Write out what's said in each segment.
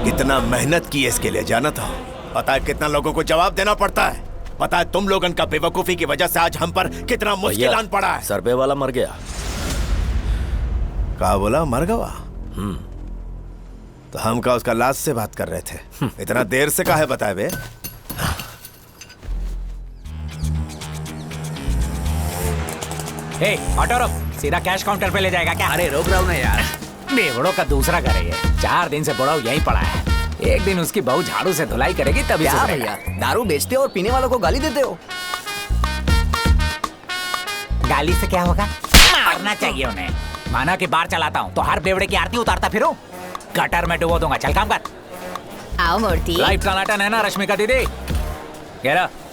इतना मेहनत की इसके लिए, जाना था? पता है कितना लोगों को जवाब देना पड़ता है? पता है तुम लोगों का बेवकूफी की वजह से आज हम पर कितना मुश्किल आन पड़ा है? सर पे वाला मर गया। कहा बोला मर गया? तो हम का उसका लाश से बात कर रहे थे। इतना देर से काहे बताए बे? ऑटो रोक, सीधा कैश काउंटर पे ले जाएगा क्या? अरे रोक रहा हूँ ना यार। बेवड़ों का दूसरा घर है ये। 4 दिन से बुढ़ाऊ यहीं पड़ा है। एक दिन उसकी बहू झाड़ू से धुलाई करेगी तभी क्या सुधरेगा। भैया, दारू बेचते हो और पीने वालों को गाली देते हो? गाली से क्या होगा? मारना चाहिए उन्हें। माना कि बार चलाता हूँ तो हर बेवड़े की आरती उतारता फिरूं? गटर में डुबो दूंगा। चल काम कर। आओ मूर्ति। लाइफ टनाटन है ना रश्मिका दीदी?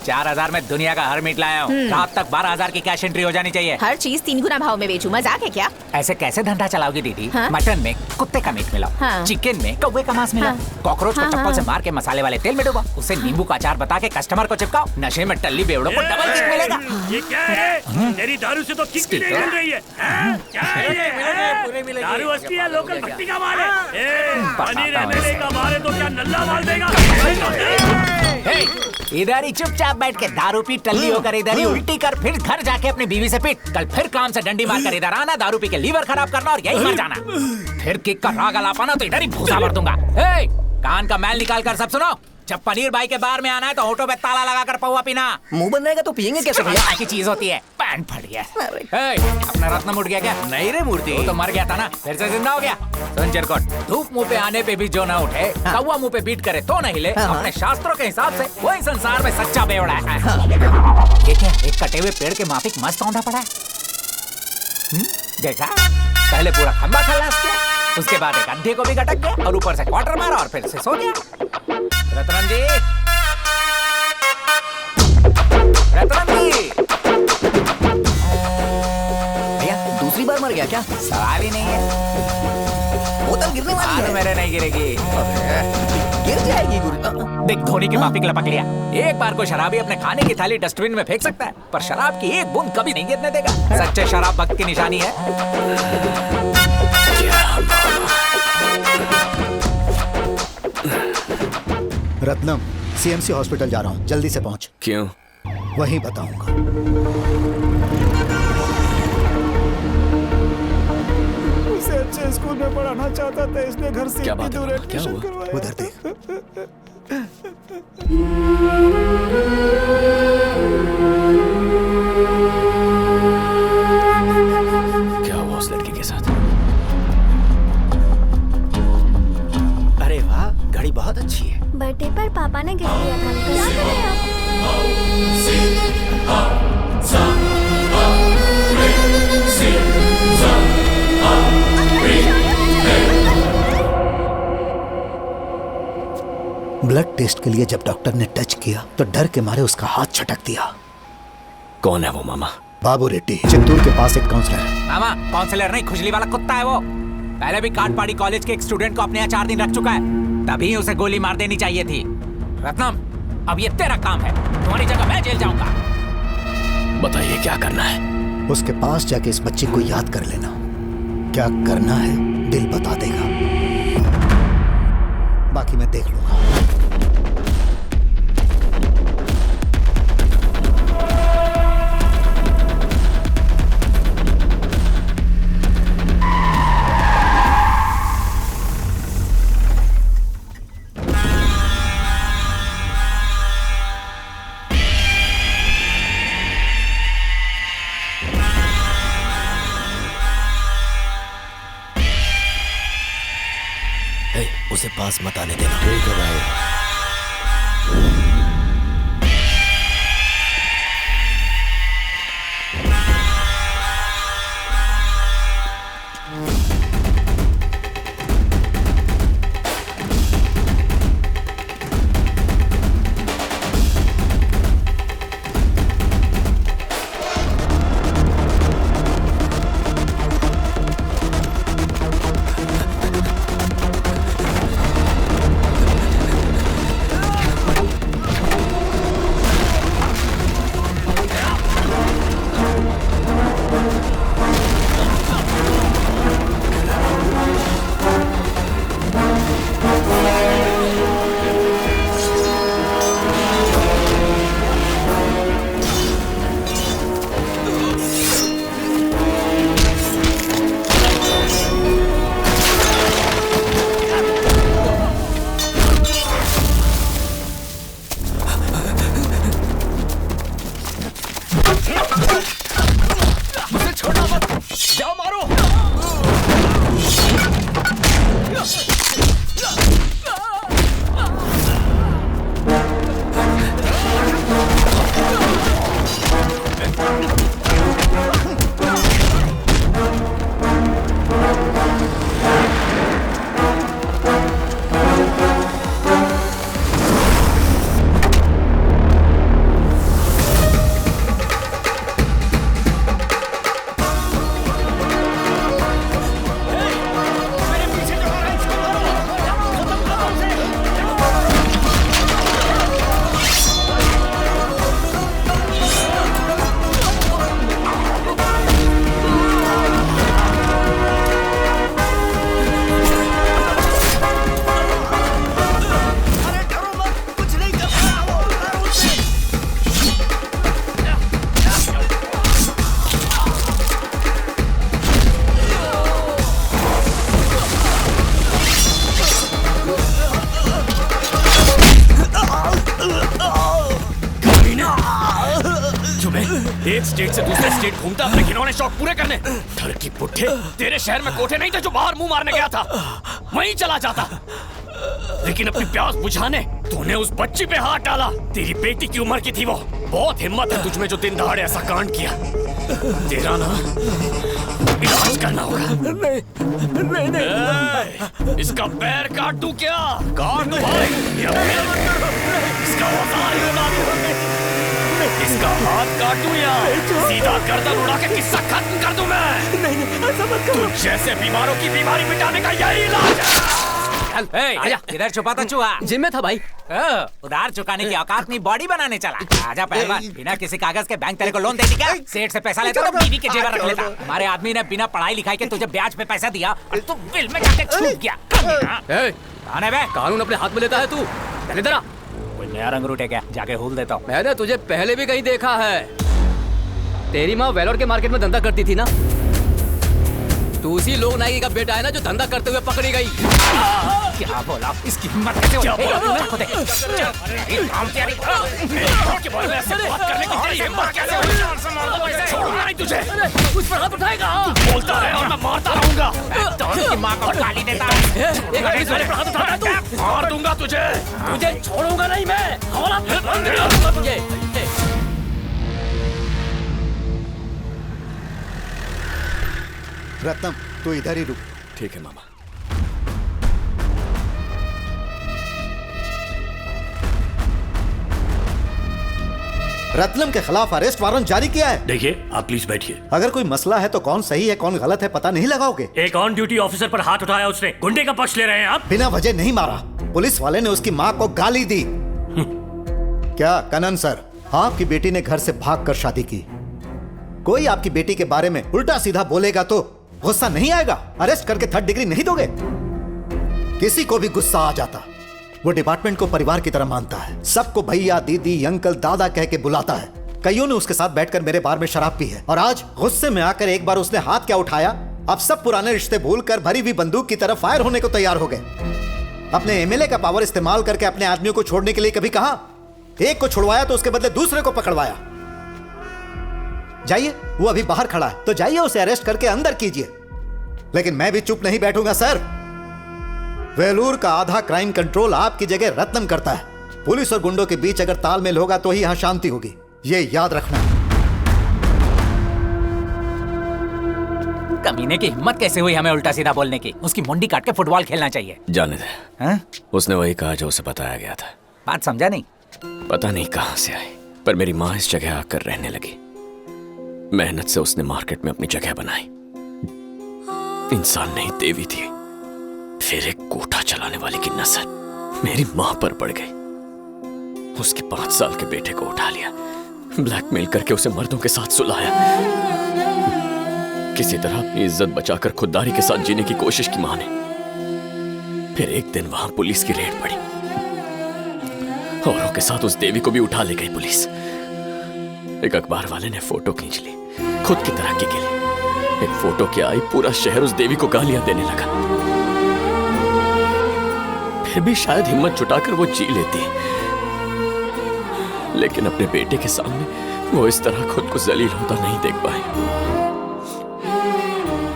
4000 में दुनिया का हर मीट लाया हूँ। रात तक 12000 की कैश एंट्री हो जानी चाहिए। हर चीज 3 गुना भाव में बेचूं, मजाक है क्या? ऐसे कैसे धंधा चलाओगी दीदी? हाँ? मटन में कुत्ते का मीट मिलाओ, हाँ? चिकन में कौवे का मांस मिलाओ, हाँ? कॉकरोच को हाँ, चप्पल हाँ। से मार के मसाले वाले तेल में डुबाओ, उसे नींबू का अचार बता के कस्टमर को चिपकाओ। नशे में टल्ली बेवड़ों को डबल किक मिलेगा। ये क्या है? तेरी दारू से तो किक भी नहीं मिल रही है। क्या है ये? दारू असली है, लोकल भट्टी का माल है। पनीर एमएलए का माल है तो क्या नल्ला माल देगा? इधर ही चुपचाप बैठ के दारू पी, टल्ली होकर इधर ही उल्टी कर, फिर घर जाके अपनी बीवी से पीट। कल फिर काम से डंडी मार कर इधर आना, दारू पी के लीवर खराब करना और यही मर जाना। फिर किक का राग अला पाना तो इधर ही भूसा भर दूंगा। कान का मैल निकाल कर सब सुनो। जब पनीर भाई के बार में आना है तो होठों पे ताला लगा कर पौवा पीना। मुंह बन रहेगा तो पियेंगे कैसे भैया? की चीज होती है। पैंट फट गया। अपना रत्न उठ गया क्या? नहीं रे मूर्ति, वो तो मर गया था ना, फिर से जिंदा हो गया। सुन चिरकुट, धूप मुंह पे आने पे भी जो ना उठे, कौवा मुंह पे बीट करे तो नहीं ले। अपने शास्त्रों के हिसाब से वही संसार में सच्चा बेवड़ा है। ये क्या? एक कटे हुए पेड़ के माफिक मस्त औंधा पड़ा है। देखा? पहले पूरा खंबा खलास किया, उसके बाद एक अंधे को भी गटक गया और ऊपर से क्वार्टर मारा और फिर से सो गया। रतन जी, रतन जी, भैया दूसरी बार मर गया क्या? सवाल ही नहीं है। बोतल गिरने वाली है। मेरे नहीं गिरेगी, गिर जाएगी गुरु। देख धोनी की माफिक लपक लिया। एक बार को शराबी अपने खाने की थाली डस्टबिन में फेंक सकता है, पर शराब की एक बूंद कभी नहीं गिरने देगा। सच्चे शराब भक्त की निशानी है। रत्नम, सीएमसी हॉस्पिटल जा रहा हूँ, जल्दी से पहुँच। क्यों? वहीं बताऊंगा। उसे अच्छे स्कूल में पढ़ाना चाहता था, इसने घर से इतनी दूर क्या एडमिशन हुआ? करवाया। उधर देख। क्या हुआ उस लड़की के साथ? अरे वाह, घड़ी बहुत अच्छी है। बर्थडे पर पापा ने गिफ्ट दिया था अंकल। क्या करें आप? ब्लड टेस्ट के लिए जब डॉक्टर ने टच किया तो डर के मारे उसका हाथ छटक दिया। कौन है वो मामा? बाबू रेड्डी, चित्तूर के पास एक काउंसलर है। मामा काउंसलर नहीं, खुजली वाला कुत्ता है वो। पहले भी काटपाड़ी कॉलेज के एक स्टूडेंट को अपने यहाँ 4 दिन रख चुका है, तभी उसे गोली मार देनी चाहिए थी। रत्नम, अब ये तेरा काम है, तुम्हारी जगह मैं जेल जाऊंगा। बताइए क्या करना है? उसके पास जाके इस बच्चे को याद कर लेना। क्या करना है दिल बता देगा, बाकी मैं देख लूंगा। उसे पास मत आने देना। ठीक है भाई। स्टेट से दूसरे स्टेट घूमता अपने घिनौने शौक पूरे करने। घर की पुट्ठे, तेरे शहर में कोठे नहीं थे जो बाहर मुंह मारने गया था, वहीं चला जाता। लेकिन अपनी प्यास बुझाने तूने उस बच्ची पे हाथ डाला। तेरी बेटी की उम्र की थी वो। बहुत हिम्मत है तुझमें जो दिन दहाड़े ऐसा कांड किया। तेरा ना इलाज करना होगा। नहीं। इसका पैर काट दूं क्या? काट दो भाई। इसका औजार ही उड़ा दूं। इसका हाथ काट दूं या सीधा गर्दन उड़ा के किस्सा खत्म कर दूं मैं? नहीं, ऐसा मत करो। तुझ जैसे बीमारों की बीमारी मिटाने का यही इलाज है। आजा, इधर छुपा था चूहा। जिम में था भाई। उधार चुकाने की औकात नहीं, बॉडी बनाने चला। आजा पहलवान, बिना किसी कागज के बैंक तेरे को लोन देती क्या? सेठ से पैसा लेता तो बीवी के जेवर रख लेता। हमारे आदमी ने बिना पढ़ाई लिखाई के तुझे ब्याज पे पैसा दिया और तू बिल में जाके छूट गया। कौन है बे? कानून अपने हाथ में लेता है तू। चल इधर आ। कोई नया रंग रूट है क्या? जाके हुल देता हूँ। मैंने तुझे पहले भी कहीं देखा है। तेरी माँ वेलोर के मार्केट में धंधा करती थी ना। तू उसी लोग नायकी का बेटा है ना जो धंधा करते हुए पकड़ी गई। क्या बोला? इसकी हिम्मत कैसे हुई? छोड़ूंगा नहीं तुझे। उस पर हाथ उठाएगा। बोलता है और मैं मारता रहूंगा। की माँ को गाली देता है। मार दूंगा तुझे। तुझे छोड़ूंगा नहीं मैं। हवाला बंद करूंगा तुझे। रत्नम तू इधर ही रुक। ठीक है मामा। रत्नम के खिलाफ अरेस्ट वारंट जारी किया है। देखिए, आप प्लीज बैठिए। अगर कोई मसला है तो कौन सही है कौन गलत है पता नहीं लगाओगे? एक ऑन ड्यूटी ऑफिसर पर हाथ उठाया उसने। गुंडे का पक्ष ले रहे हैं आप? बिना वजह नहीं मारा। पुलिस वाले ने उसकी माँ को गाली दी। क्या कनन सर, आपकी बेटी ने घर से भागकर शादी की। कोई आपकी बेटी के बारे में उल्टा सीधा बोलेगा तो गुस्सा नहीं आएगा? अरेस्ट करके 3rd डिग्री नहीं दोगे? किसी को भी गुस्सा आ जाता। वो डिपार्टमेंट को परिवार की तरह मानता है। सबको भैया, दीदी, अंकल, दादा कह के बुलाता है। कईयों ने उसके साथ बैठकर मेरे बार में शराब पी है। और आज गुस्से में आकर एक बार उसने हाथ क्या उठाया, अब सब पुराने रिश्ते भूलकर भरी हुई बंदूक की तरह फायर होने को तैयार हो गए। अपने एमएलए का पावर इस्तेमाल करके अपने आदमियों को छोड़ने के लिए कभी कहा? एक को छुड़वाया तो उसके बदले दूसरे को पकड़वाया। जाइए, वो अभी बाहर खड़ा है तो जाइए उसे अरेस्ट करके अंदर कीजिए। लेकिन मैं भी चुप नहीं बैठूंगा सर। वेलूर का आधा क्राइम कंट्रोल आपकी जगह रत्नम करता है। पुलिस और गुंडों के बीच अगर तालमेल होगा तो ही यहां शांति होगी, ये याद रखना। कमीने की हिम्मत कैसे हुई हमें उल्टा सीधा बोलने की? उसकी मुंडी काट के फुटबॉल खेलना चाहिए। जाने दे। उसने वही कहा जो उसे बताया गया था। बात समझा नहीं? पता नहीं कहां से आई, पर मेरी माँ इस जगह आकर रहने लगी। मेहनत से उसने मार्केट में अपनी जगह बनाई। इंसान नहीं देवी थी। फिर एक कोठा चलाने वाले की नजर मेरी माँ पर पड़ गई। उसके 5 साल के बेटे को उठा लिया, ब्लैकमेल करके उसे मर्दों के साथ सुलाया। किसी तरह अपनी इज्जत बचाकर खुददारी के साथ जीने की कोशिश की माँ ने। फिर एक दिन वहां पुलिस की रेड पड़ी। औरों के साथ उस देवी को भी उठा ले गई पुलिस। एक अखबार वाले ने फोटो खींच ली, खुद की तरक्की के लिए। एक फोटो के आई पूरा शहर उस देवी को गालियां देने लगा। फिर भी शायद हिम्मत जुटाकर वो जी लेती, लेकिन अपने बेटे के सामने वो इस तरह खुद को जलील होता नहीं देख पाए।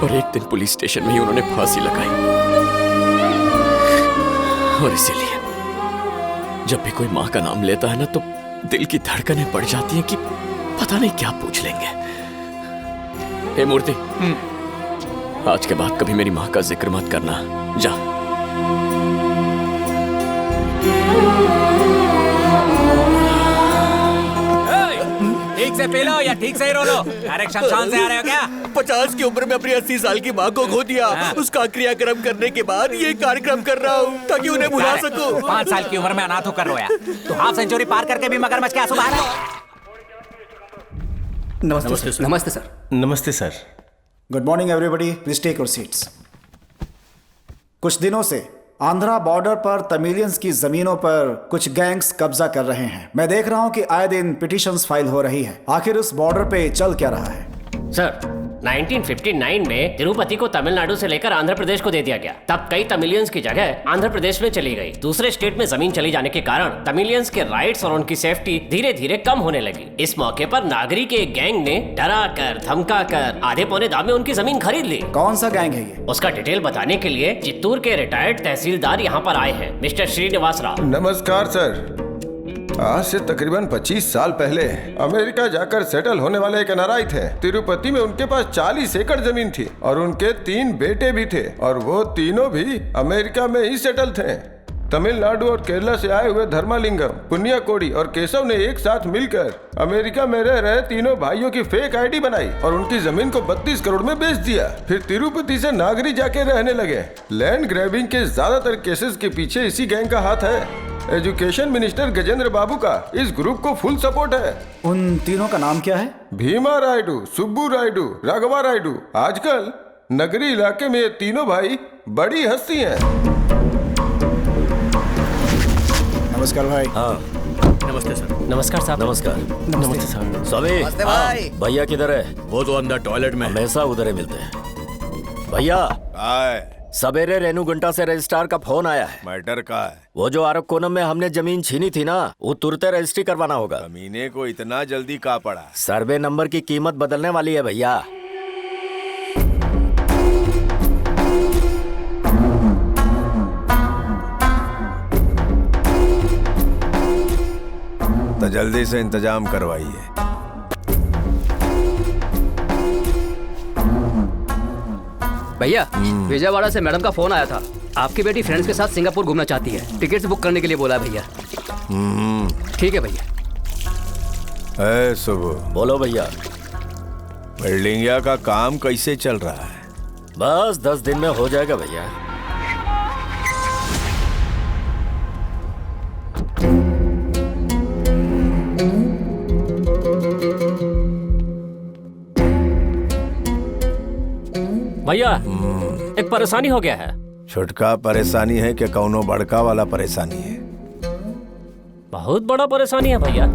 और एक दिन पुलिस स्टेशन में ही उन्होंने फांसी लगाई। और इसीलिए जब भी कोई माँ का नाम लेता है ना तो दिल की धड़कनें बढ़ जाती हैं कि पता नहीं क्या पूछ लेंगे। हे मूर्ति, आज के बाद कभी मेरी माँ का जिक्र मत करना। जा। ठीक से पी लो या ठीक से ही रो लो। डायरेक्ट शमशान से आ रहे हो क्या? 50 की उम्र में अपनी 80 साल की माँ को खो दिया। उसका क्रियाक्रम करने के बाद ये कार्यक्रम कर रहा हूँ ताकि उन्हें भुला सकूं। 5 साल की उम्र में अनाथ होकर रोया तो हाफ सेंचुरी पार करके भी मगरमच्छ के आंसू बहा रहा है। नमस्ते सर। नमस्ते सर। नमस्ते sir. Good morning everybody, please take your seats. कुछ दिनों से आंध्रा बॉर्डर पर तमिलियंस की जमीनों पर कुछ गैंग्स कब्जा कर रहे हैं। मैं देख रहा हूं कि आए दिन पिटीशंस फाइल हो रही है। आखिर उस बॉर्डर पे चल क्या रहा है? सर, 1959 में तिरुपति को तमिलनाडु से लेकर आंध्र प्रदेश को दे दिया गया। तब कई तमिलियंस की जगह आंध्र प्रदेश में चली गई। दूसरे स्टेट में जमीन चली जाने के कारण तमिलियंस के राइट्स और उनकी सेफ्टी धीरे धीरे कम होने लगी। इस मौके पर नागरी के एक गैंग ने डरा कर धमका कर आधे पौने दाम में उनकी जमीन खरीद ली। कौन सा गैंग है ये? उसका डिटेल बताने के लिए चित्तूर के रिटायर्ड तहसीलदार यहाँ पर आए हैं, मिस्टर श्रीनिवास राव। नमस्कार सर। आज से तकरीबन 25 साल पहले अमेरिका जाकर सेटल होने वाले एक एनआरआई थे। तिरुपति में उनके पास 40 एकड़ जमीन थी और उनके 3 बेटे भी थे और वो तीनों भी अमेरिका में ही सेटल थे। तमिलनाडु और केरला से आए हुए धर्मालिंगम, पुण्यकोडी और केशव ने एक साथ मिलकर अमेरिका में रह रहे तीनों भाइयों की फेक आईडी बनाई और उनकी जमीन को 32 करोड़ में बेच दिया। फिर तिरुपति से नागरी जाके रहने लगे। लैंड ग्रैबिंग के ज्यादातर केसेस के पीछे इसी गैंग का हाथ है। एजुकेशन मिनिस्टर गजेंद्र बाबू का इस ग्रुप को फुल सपोर्ट है। उन तीनों का नाम क्या है? भीमा रायडू, सुब्बू रायडू, राघवा रायडू। आजकल नगरी इलाके में ये तीनों भाई बड़ी हस्ती हैं। नमस्कार भाई। हाँ नमस्ते सर। नमस्कार साहब। नमस्कार। नमस्ते साहब। स्वामी नमस्ते भाई। भैया किधर है? वो तो अंदर टॉयलेट में। हमेशा उधर ही मिलते हैं। भैया सवेरे रेणुगुंटा से रजिस्ट्रार का फोन आया है। मैटर का है? वो जो आरकोनम में हमने जमीन छीनी थी ना, वो तुरंत रजिस्ट्री करवाना होगा। जमीने को इतना जल्दी कहाँ पड़ा? सर्वे नंबर की कीमत बदलने वाली है भैया। तो जल्दी से इंतजाम करवाइए। भैया विजयवाड़ा से मैडम का फोन आया था। आपकी बेटी फ्रेंड्स के साथ सिंगापुर घूमना चाहती है। टिकट्स बुक करने के लिए बोला है भैया। ठीक है भैया। सुबह बोलो भैया। बिल्डिंगिया का काम कैसे चल रहा है? बस 10 दिन में हो जाएगा भैया। भैया एक परेशानी हो गया है। छुटका परेशानी है कि कौनो बड़का वाला परेशानी है? बहुत बड़ा परेशानी है भैया।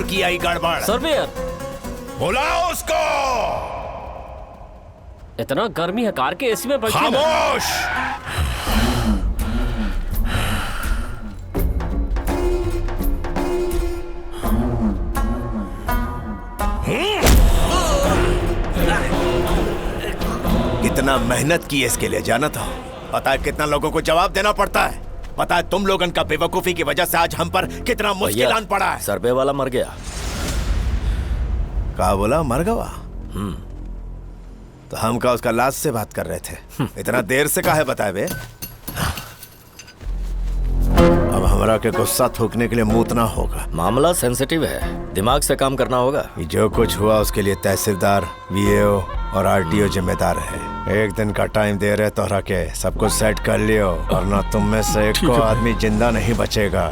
की आई गड़बड़। सर्वेयर बुलाओ उसको। इतना गर्मी है, कार के एसी में बैठे। खामोश। कितना मेहनत की है इसके लिए, जाना था? पता है कितना लोगों को जवाब देना पड़ता है? पता है तुम लोगों का बेवकूफी की वजह से आज हम पर कितना मुश्किलान पड़ा है? सर्वे वाला मर गया। क्या बोला? मर गया? तो हम का उसका लाश से बात कर रहे थे। इतना देर से काहे बताए बे? अब हमरा के गुस्सा थूकने के लिए मूतना होगा। मामला सेंसिटिव है, दिमाग से काम करना होगा। जो कुछ हुआ उसके लिए तहसीलदार, वीएओ और आरटीओ जिम्मेदार है। एक दिन का टाइम दे रहे तोहरा के सब कुछ सेट कर लियो, वरना तुम में से एक को आदमी जिंदा नहीं बचेगा।